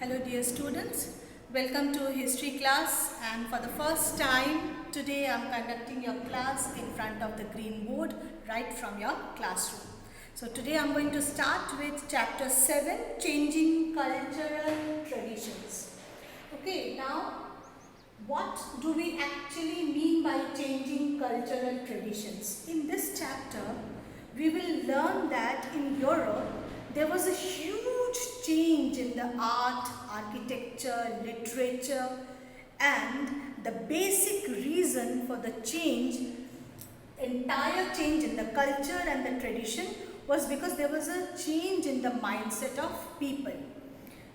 Hello dear students, welcome to history class, and for the first time today I am conducting your class in front of the green board right from your classroom. So today I am going to start with chapter 7, Changing Cultural Traditions. Okay, now what do we actually mean by changing cultural traditions? In this chapter we will learn that in Europe there was a huge change in the art, architecture, literature, and the basic reason for the entire change in the culture and the tradition was because there was a change in the mindset of people.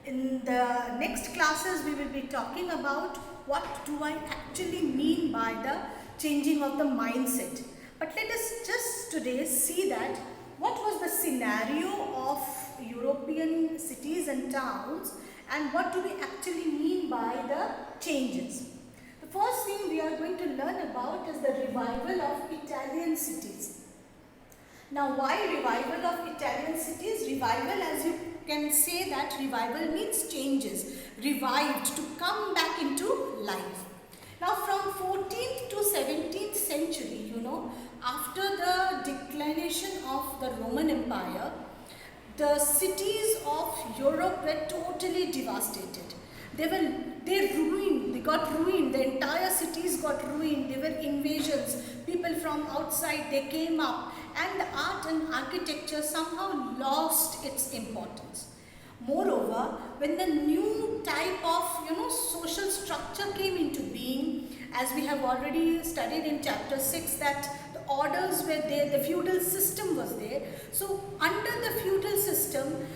In the next classes we will be talking about what do I actually mean by the changing of the mindset. But let us just today see that what was the scenario of European cities and towns and what do we actually mean by the changes. The first thing we are going to learn about is the revival of Italian cities. Now why revival of Italian cities? Revival, as you can say, that revival means changes, revived, to come back into life. Now from 14th to 17th century, after the declination of the Roman Empire, the cities of Europe were totally devastated. They got ruined, the entire cities got ruined, there were invasions, people from outside, they came up, and the art and architecture somehow lost its importance. Moreover, when the new type of social structure came into being, as we have already studied in chapter 6, that the orders were there, the feudal system was there. So under the feudal system,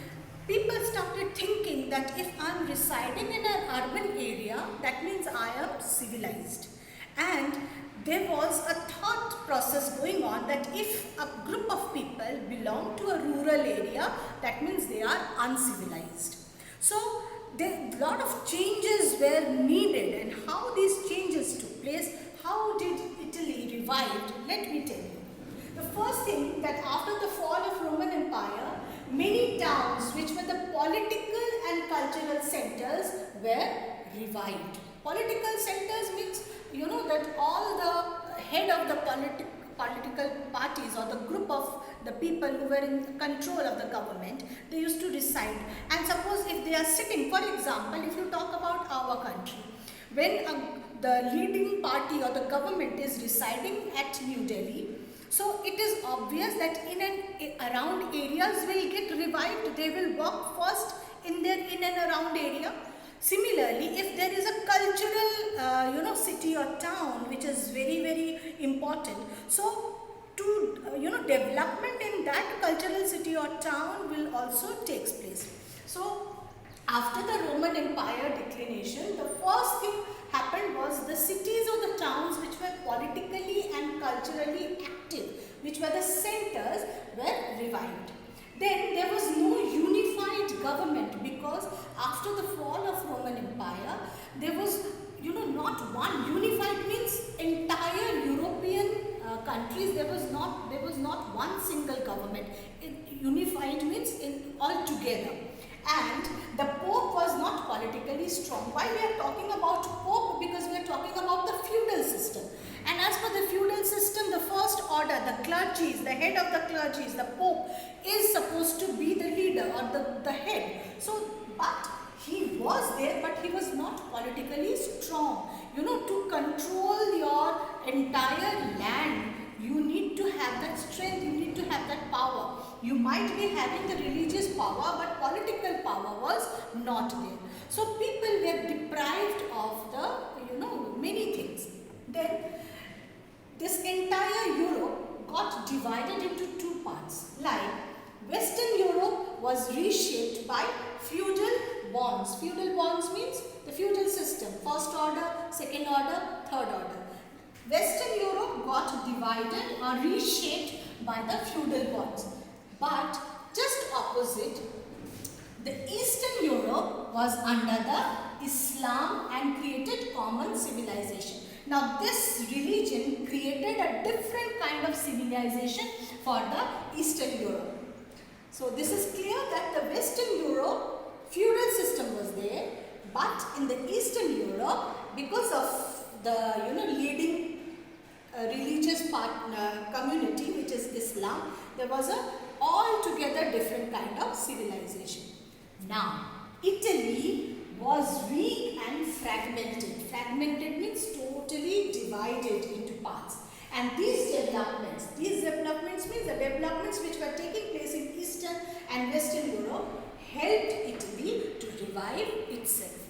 people started thinking that if I am residing in an urban area, that means I am civilized. And there was a thought process going on that if a group of people belong to a rural area, that means they are uncivilized. So a lot of changes were needed, and how these changes took place, how did Italy revived? Let me tell you. The first thing, that after the fall of Roman Empire, many towns which were the political and cultural centers were revived. Political centers means that all the head of the political parties or the group of the people who were in control of the government, they used to reside. And suppose if they are sitting, for example, if you talk about our country, when the leading party or the government is residing at New Delhi, so it is obvious that around areas will get revived. They will work first in and around area. Similarly, if there is a cultural, city or town which is very, very important, so to, development in that cultural city or town will also takes place. So, after the Roman Empire declination, the first thing happened was the cities or the towns which were politically and culturally active, which were the centers, were revived. Then there was no unified government, because after the fall of Roman Empire, there was not one unified, means entire European countries, there was not one single government. Unified means all together. And the Pope was not politically strong. Why we are talking about Pope? Because we are talking about the feudal system. And as per the feudal system, the first order, the clergies, the head of the clergies, the Pope, is supposed to be the leader or the head. So, but he was there, but he was not politically strong. To control your entire land, you need to have that strength, you need to have that power. You might be having the religious power, but political power was not there. So people were deprived of the, many things. Then this entire Europe got divided into two parts. Like Western Europe was reshaped by feudal bonds. Feudal bonds means the feudal system, first order, second order, third order. Western Europe got divided or reshaped by the feudal bonds. But just opposite, the Eastern Europe was under the Islam and created common civilization. Now this religion created a different kind of civilization for the Eastern Europe. So this is clear that the Western Europe feudal system was there. there, but in the Eastern Europe, because of the leading religious community, which is Islam, there was a altogether different kind of civilization. Now, Italy was weak and fragmented. Fragmented means totally divided into parts. And these developments means the developments which were taking place in Eastern and Western Europe helped Italy to revive itself.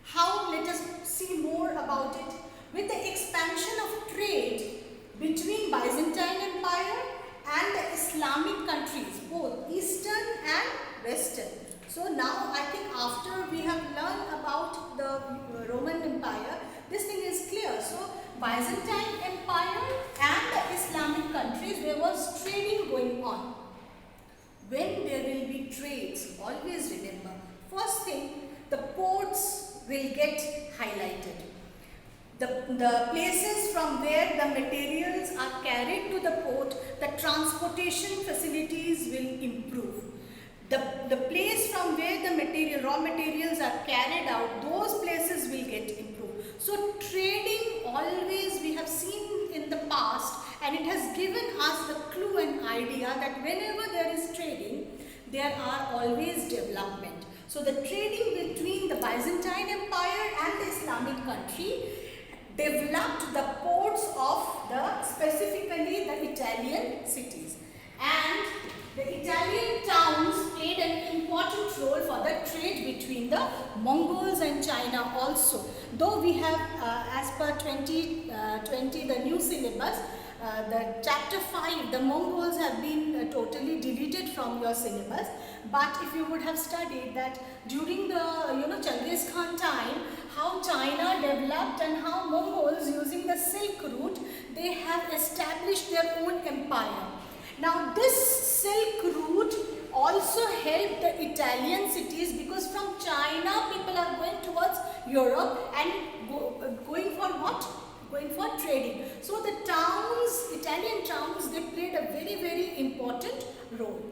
How? Let us see more about it. With the expansion of trade between Byzantine Empire and the Islamic countries, both Eastern and Western. So now I think after we have learned about the Roman Empire, this thing is clear. So Byzantine Empire and the Islamic countries, there was trading going on. When there will be trades, always remember, first thing, the ports will get highlighted. The places from where the materials are carried to the port, the transportation facilities will improve. The place from where the raw materials are carried out, those places will get improved. So trading always we have seen in the past, and it has given us the clue and idea that whenever there is trading, there are always development. So the trading between the Byzantine Empire and the Islamic country developed the ports of specifically the Italian cities, and the Italian towns played an important role for the trade between the Mongols and China also. Though we have as per 2020 the new syllabus, the chapter 5, the Mongols have been totally deleted from your syllabus. But if you would have studied that during the Genghis Khan time, how China developed and how Mongols using the Silk Route, they have established their own empire. Now this Silk Route also helped the Italian cities, because from China people are going towards Europe and going for what? Going for trading. So the towns, Italian towns, they played a very, very important role.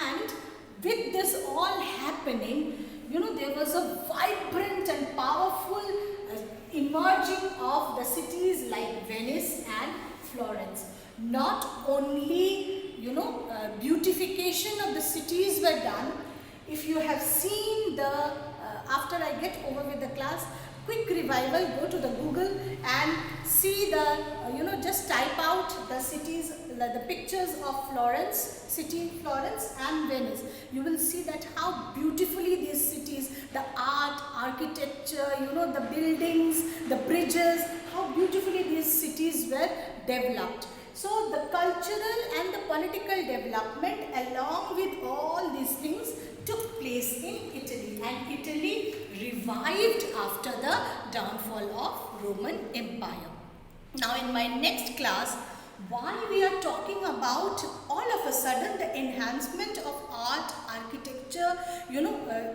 And with this all happening, there was a vibrant and powerful emerging of the cities like Venice and Florence. Not only beautification of the cities were done. If you have seen after I get over with the class, quick revival, go to the Google and see just type out the cities, the pictures of Florence, city Florence and Venice. You will see that how beautifully these cities, the art, architecture, the buildings, the bridges, how beautifully these cities were developed. So the cultural and the political development along with all these things took place in Italy, and Italy revived after the downfall of Roman Empire. Now in my next class, why we are talking about all of a sudden the enhancement of art, architecture,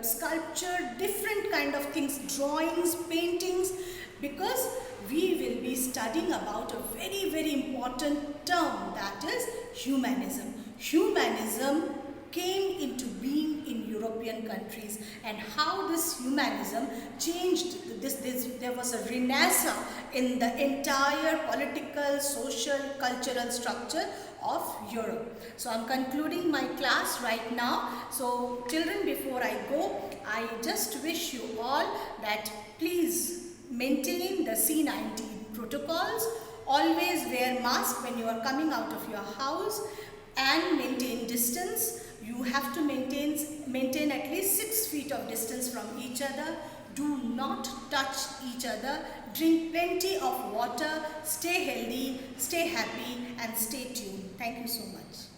sculpture, different kind of things, drawings, paintings, because we will be studying about a very, very important term, that is humanism. Humanism came into being in European countries, and how this humanism changed there was a renaissance in the entire political, social, cultural structure of Europe. So I'm concluding my class right now. So children, before I go, I just wish you all that please maintain the C19 protocols, always wear mask when you are coming out of your house, and maintain distance. You have to maintain at least 6 feet of distance from each other. Do not touch each other. Drink plenty of water. Stay healthy, stay happy, and stay tuned. Thank you so much.